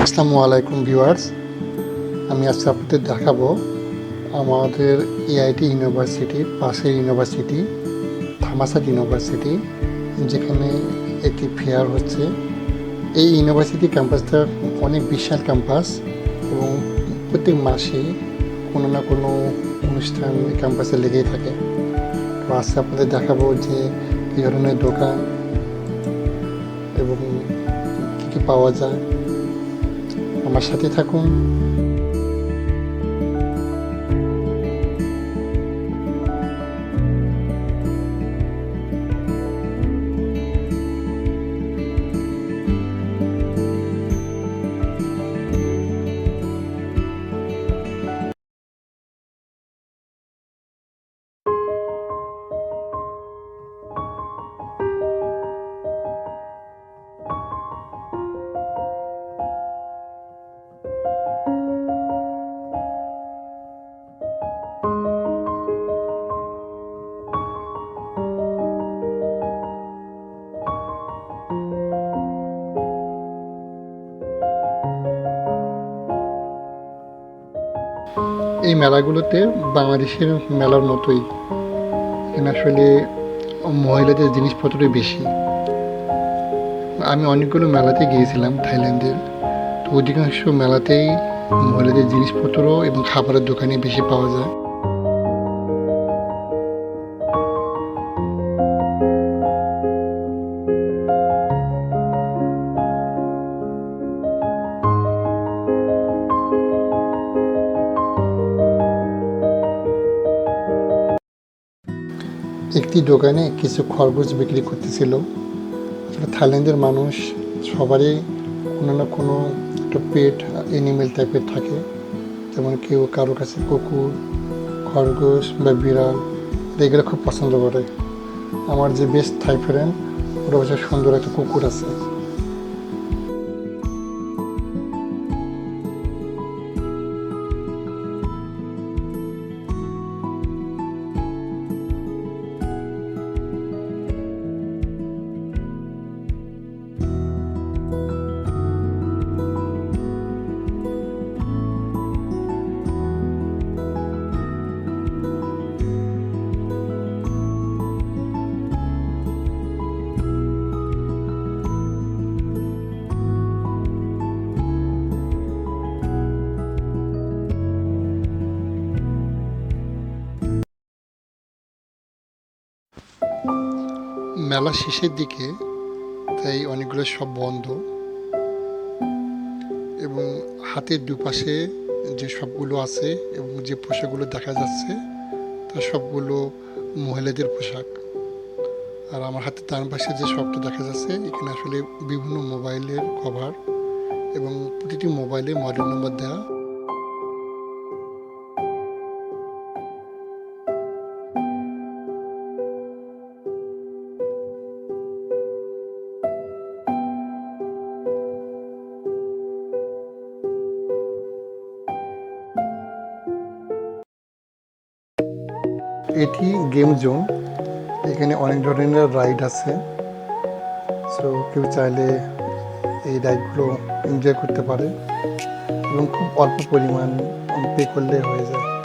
আসসালামু আলাইকুম ভিউয়ার্স। আমি আজকে আপনাদের দেখাবো আমাদের এআইটি ইউনিভার্সিটির পাশের ইউনিভার্সিটি থামাসাট ইউনিভার্সিটি, যেখানে একটি ফেয়ার হচ্ছে। এই ইউনিভার্সিটি ক্যাম্পাসটা অনেক বিশাল ক্যাম্পাস এবং প্রত্যেক মাসে কোনো না কোনো অনুষ্ঠান ক্যাম্পাসে লেগেই থাকে। তো আজকে আপনাদের দেখাবো যে কী ধরনের দোকান এবং কী কী পাওয়া যায়। আমার সাথে থাকুন। এই মেলাগুলোতে বাংলাদেশের মেলার মতোই এখানে আসলে মহিলাদের জিনিসপত্রই বেশি। আমি অনেকগুলো মেলাতে গিয়েছিলাম থাইল্যান্ডের, তো অধিকাংশ মেলাতেই মহিলাদের জিনিসপত্র এবং খাবারের দোকানে বেশি পাওয়া যায়। একটি দোকানে কিছু খরগোশ বিক্রি করতেছিল। আসলে থাইল্যান্ডের মানুষ সবারই কোনো না কোনো একটা পেট অ্যানিমেল টাইপের থাকে, যেমন কেউ কারো কাছে কুকুর, খরগোশ বা বিড়াল এগুলো খুব পছন্দ করে। আমার যে বেস্ট থাই ফ্রেন্ড, ওর অবশ্য সুন্দর একটা কুকুর আছে। মেলা শেষের দিকে, তাই অনেকগুলো সব বন্ধ এবং হাতের দুপাশে যে সবগুলো আছে এবং যে পোশাকগুলো দেখা যাচ্ছে তা সবগুলো মহিলাদের পোশাক। আর আমার হাতের ডান পাশে যে শপটা দেখা যাচ্ছে, এখানে আসলে বিভিন্ন মোবাইলের কভার এবং প্রতিটি মোবাইলে মডেল নম্বর দেওয়া। এটি গেম জোন, এখানে অনেক ধরনের রাইড আছে। সো কেউ চাইলে এই রাইডগুলো এনজয় করতে পারে এবং খুব অল্প পরিমাণ পে করলে হয়ে যায়।